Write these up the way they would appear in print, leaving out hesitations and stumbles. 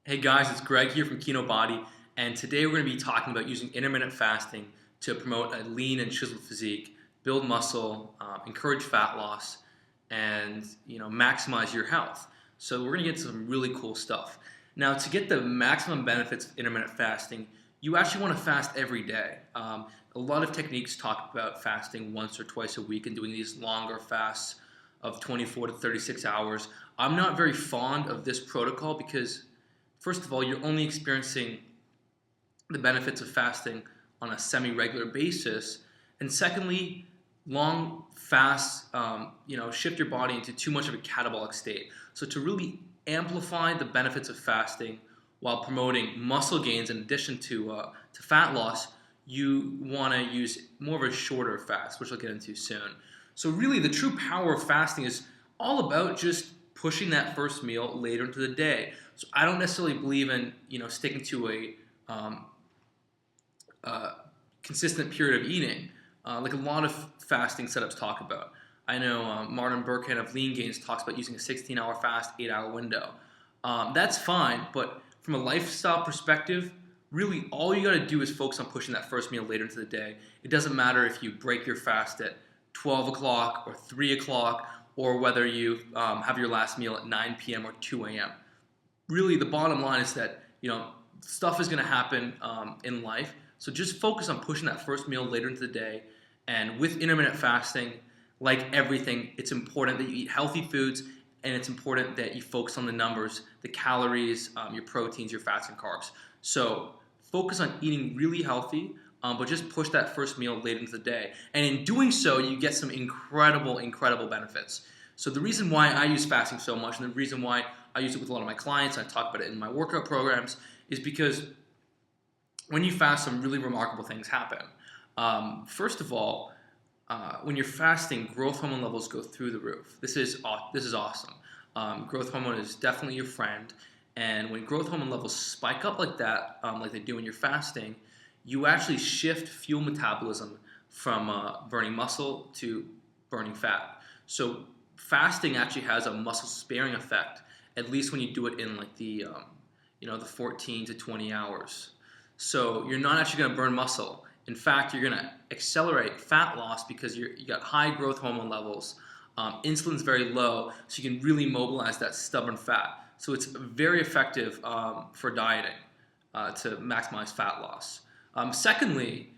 Hey guys, it's Greg here from Kinobody, and today we're going to be talking about using intermittent fasting to promote a lean and chiseled physique, build muscle, encourage fat loss, and maximize your health. So we're going to get some really cool stuff. Now, to get the maximum benefits of intermittent fasting, you actually want to fast every day. A lot of techniques talk about fasting once or twice a week and doing these longer fasts of 24 to 36 hours. I'm not very fond of this protocol because first of all, you're only experiencing the benefits of fasting on a semi-regular basis, and secondly, long fasts, shift your body into too much of a catabolic state. So to really amplify the benefits of fasting while promoting muscle gains in addition to fat loss, you want to use more of a shorter fast, which I'll get into soon. So really, the true power of fasting is all about just pushing that first meal later into the day. So I don't necessarily believe in sticking to a consistent period of eating, like a lot of fasting setups talk about. I know Martin Burkhead of Lean Gains talks about using a 16-hour fast, 8-hour window. That's fine, but from a lifestyle perspective, really all you got to do is focus on pushing that first meal later into the day. It doesn't matter if you break your fast at 12 o'clock or 3 o'clock, or whether you have your last meal at 9 p.m. or 2 a.m. Really, the bottom line is that stuff is going to happen in life. So just focus on pushing that first meal later into the day. And with intermittent fasting, like everything, it's important that you eat healthy foods, and it's important that you focus on the numbers, the calories, your proteins, your fats, and carbs. So focus on eating really healthy, but just push that first meal late into the day. And in doing so, you get some incredible, incredible benefits. So the reason why I use fasting so much, and the reason why I use it with a lot of my clients, I talk about it in my workout programs, is because when you fast, some really remarkable things happen. First of all, when you're fasting, growth hormone levels go through the roof. This is awesome. Growth hormone is definitely your friend. And when growth hormone levels spike up like that, like they do when you're fasting, you actually shift fuel metabolism from burning muscle to burning fat. So fasting actually has a muscle sparing effect, at least when you do it in like the 14 to 20 hours. So you're not actually going to burn muscle. In fact, you're going to accelerate fat loss because you got high growth hormone levels. Insulin's very low, so you can really mobilize that stubborn fat. So it's very effective for dieting to maximize fat loss. Secondly,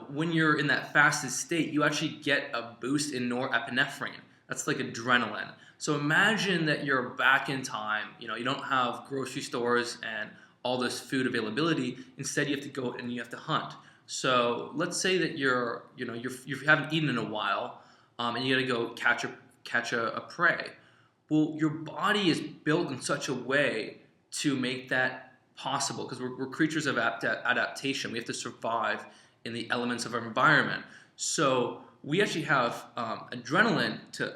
when you're in that fasted state, you actually get a boost in norepinephrine. That's like adrenaline. So imagine that you're back in time. You don't have grocery stores and all this food availability. Instead, you have to go and you have to hunt. So let's say that you haven't eaten in a while, and you got to go catch a prey. Well, your body is built in such a way to make that possible because we're creatures of adaptation. We have to survive in the elements of our environment. So we actually have adrenaline to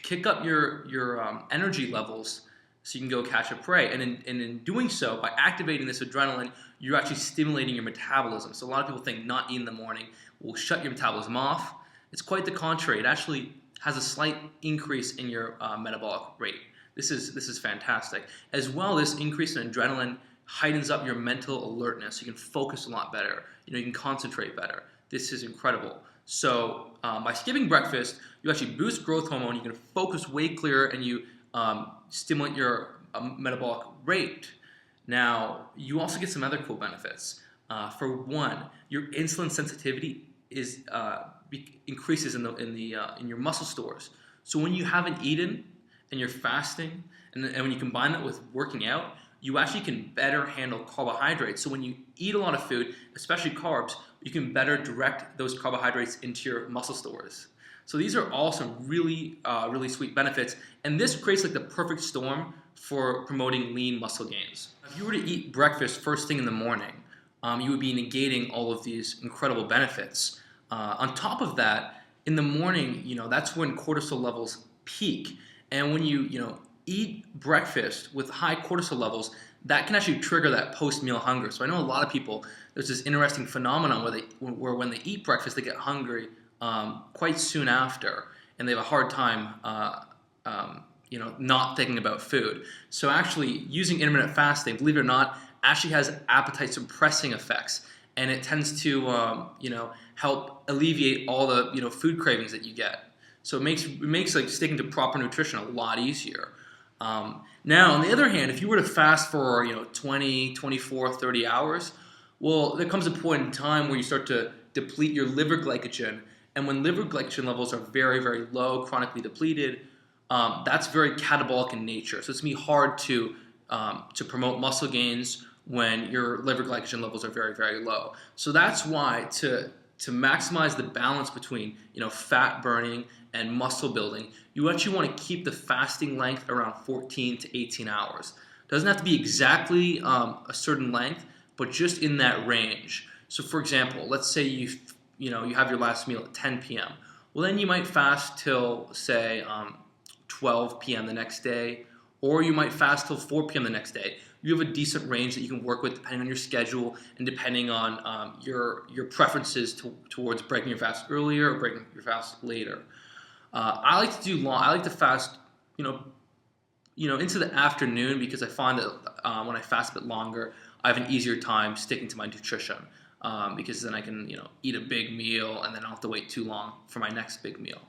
kick up your energy levels so you can go catch a prey. And in doing so, by activating this adrenaline, you're actually stimulating your metabolism. So a lot of people think not eating in the morning will shut your metabolism off. It's quite the contrary. It actually has a slight increase in your metabolic rate. This is fantastic. As well, this increase in adrenaline heightens up your mental alertness. You can focus a lot better. You can concentrate better. This is incredible. So by skipping breakfast, you actually boost growth hormone. You can focus way clearer, and you stimulate your metabolic rate. Now, you also get some other cool benefits. For one, your insulin sensitivity increases in your muscle stores. So when you haven't eaten and you're fasting, and when you combine that with working out, you actually can better handle carbohydrates. So when you eat a lot of food, especially carbs, you can better direct those carbohydrates into your muscle stores. So these are all some really, really sweet benefits, and this creates like the perfect storm for promoting lean muscle gains. If you were to eat breakfast first thing in the morning, you would be negating all of these incredible benefits. On top of that, in the morning, that's when cortisol levels peak, and when you eat breakfast with high cortisol levels, that can actually trigger that post-meal hunger. So I know a lot of people, there's this interesting phenomenon where when they eat breakfast, they get hungry quite soon after, and they have a hard time not thinking about food. So actually using intermittent fasting, believe it or not, actually has appetite suppressing effects, and it tends to help alleviate all the food cravings that you get. So it makes like sticking to proper nutrition a lot easier. Now, on the other hand, if you were to fast for 20, 24, 30 hours, well, there comes a point in time where you start to deplete your liver glycogen, and when liver glycogen levels are very, very low, chronically depleted, that's very catabolic in nature. So it's going to be hard to promote muscle gains when your liver glycogen levels are very, very low. So that's why to maximize the balance between fat burning and muscle building, you actually want to keep the fasting length around 14 to 18 hours. Doesn't have to be exactly a certain length, but just in that range. So for example, let's say you have your last meal at 10 p.m. Well, then you might fast till say 12 p.m. the next day, or you might fast till 4 p.m. the next day. You have a decent range that you can work with depending on your schedule and depending on your preferences towards breaking your fast earlier or breaking your fast later. I like to do long. I like to fast, into the afternoon, because I find that when I fast a bit longer, I have an easier time sticking to my nutrition, because then I can eat a big meal and then I don't have to wait too long for my next big meal.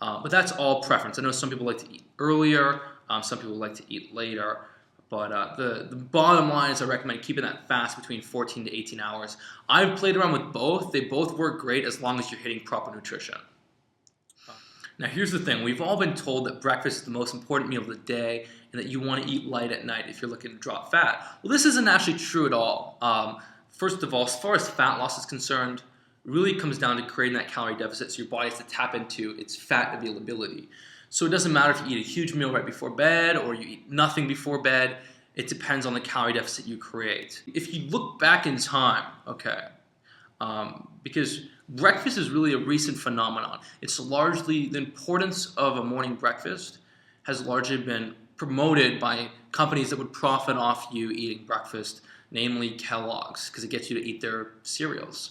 But that's all preference. I know some people like to eat earlier, some people like to eat later. But the bottom line is I recommend keeping that fast between 14 to 18 hours. I've played around with both. They both work great as long as you're hitting proper nutrition. Now here's the thing. We've all been told that breakfast is the most important meal of the day and that you want to eat light at night if you're looking to drop fat. Well, this isn't actually true at all. First of all, as far as fat loss is concerned, it really comes down to creating that calorie deficit so your body has to tap into its fat availability. So it doesn't matter if you eat a huge meal right before bed or you eat nothing before bed. It depends on the calorie deficit you create. If you look back in time, because breakfast is really a recent phenomenon. It's largely, the importance of a morning breakfast has largely been promoted by companies that would profit off you eating breakfast, namely Kellogg's, because it gets you to eat their cereals,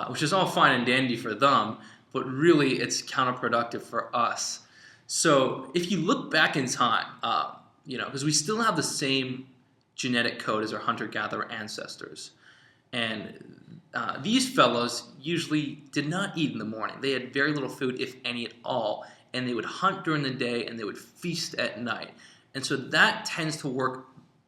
which is all fine and dandy for them, but really it's counterproductive for us. So if you look back in time, because we still have the same genetic code as our hunter-gatherer ancestors, and these fellows usually did not eat in the morning. They had very little food, if any at all, and they would hunt during the day and they would feast at night. And so that tends to work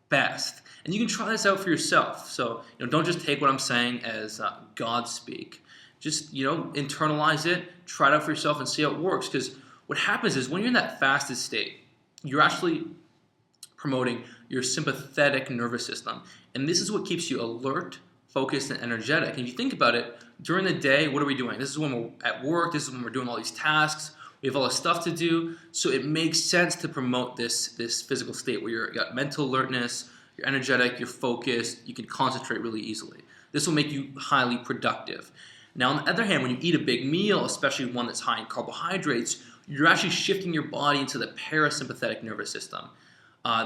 best. And you can try this out for yourself. So don't just take what I'm saying as God speak. Just internalize it, try it out for yourself, and see how it works. Because what happens is when you're in that fasted state, you're actually promoting your sympathetic nervous system, and this is what keeps you alert, focused, and energetic. And if you think about it, during the day, what are we doing? This is when we're at work. This is when we're doing all these tasks. We have all this stuff to do. So it makes sense to promote this physical state where you got mental alertness, you're energetic, you're focused, you can concentrate really easily. This will make you highly productive. Now, on the other hand, when you eat a big meal, especially one that's high in carbohydrates, you're actually shifting your body into the parasympathetic nervous system.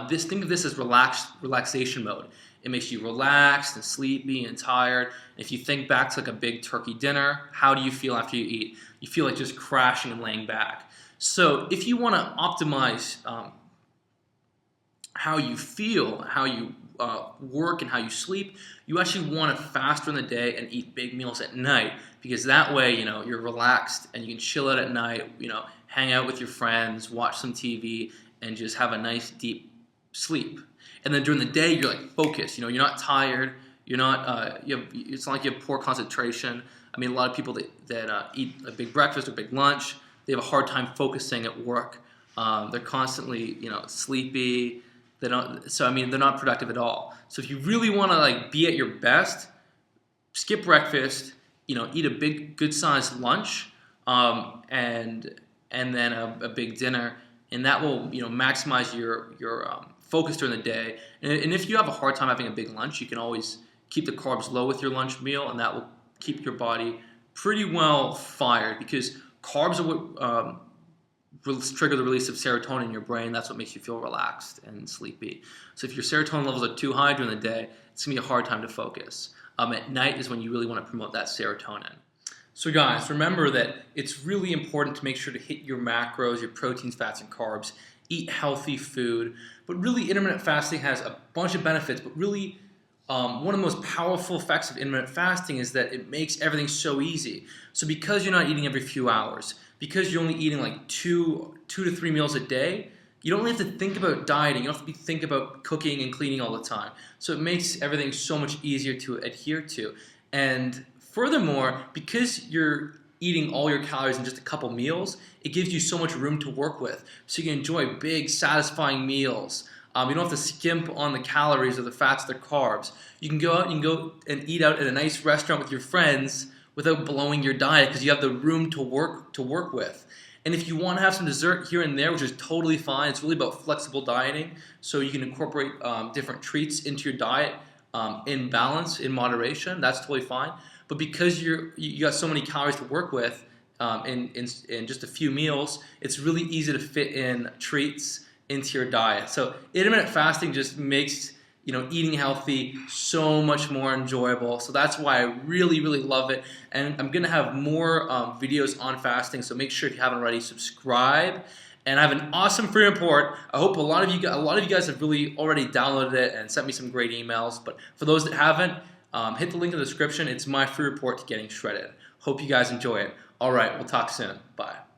Think of this as relaxation mode. It makes you relaxed and sleepy and tired. If you think back to like a big turkey dinner, how do you feel after you eat? You feel like just crashing and laying back. So if you want to optimize how you feel, how you work, and how you sleep, you actually want to fast during the day and eat big meals at night, because that way you're relaxed and you can chill out at night, hang out with your friends, watch some TV, and just have a nice deep sleep. And then during the day, you're like focused. You're not tired. You're not. It's not like you have poor concentration. I mean, a lot of people that eat a big breakfast or big lunch, they have a hard time focusing at work. They're constantly, sleepy. They don't. So they're not productive at all. So if you really want to be at your best, skip breakfast. Eat a big, good-sized lunch, and then a big dinner, and that will maximize your focus during the day. And if you have a hard time having a big lunch, you can always keep the carbs low with your lunch meal, and that will keep your body pretty well fired, because carbs are what trigger the release of serotonin in your brain. That's what makes you feel relaxed and sleepy. So if your serotonin levels are too high during the day, it's going to be a hard time to focus. At night is when you really want to promote that serotonin. So guys, remember that it's really important to make sure to hit your macros, your proteins, fats, and carbs eat healthy food. But really, intermittent fasting has a bunch of benefits, but really one of the most powerful effects of intermittent fasting is that it makes everything so easy. So because you're not eating every few hours, because you're only eating like two to three meals a day, you don't really have to think about dieting. You don't have to think about cooking and cleaning all the time. So it makes everything so much easier to adhere to. And furthermore, because you're eating all your calories in just a couple meals, it gives you so much room to work with. So you can enjoy big, satisfying meals. You don't have to skimp on the calories or the fats, the carbs. You can go out and eat out at a nice restaurant with your friends without blowing your diet because you have the room to work with. And if you want to have some dessert here and there, which is totally fine, it's really about flexible dieting. So you can incorporate different treats into your diet in balance, in moderation. That's totally fine. But because you got so many calories to work with in just a few meals, it's really easy to fit in treats into your diet. So intermittent fasting just makes eating healthy so much more enjoyable. So that's why I really, really love it. And I'm gonna have more videos on fasting. So make sure if you haven't already, subscribe. And I have an awesome free report. I hope a lot of you guys have really already downloaded it and sent me some great emails. But for those that haven't, hit the link in the description. It's my free report to getting shredded. Hope you guys enjoy it. All right, we'll talk soon. Bye.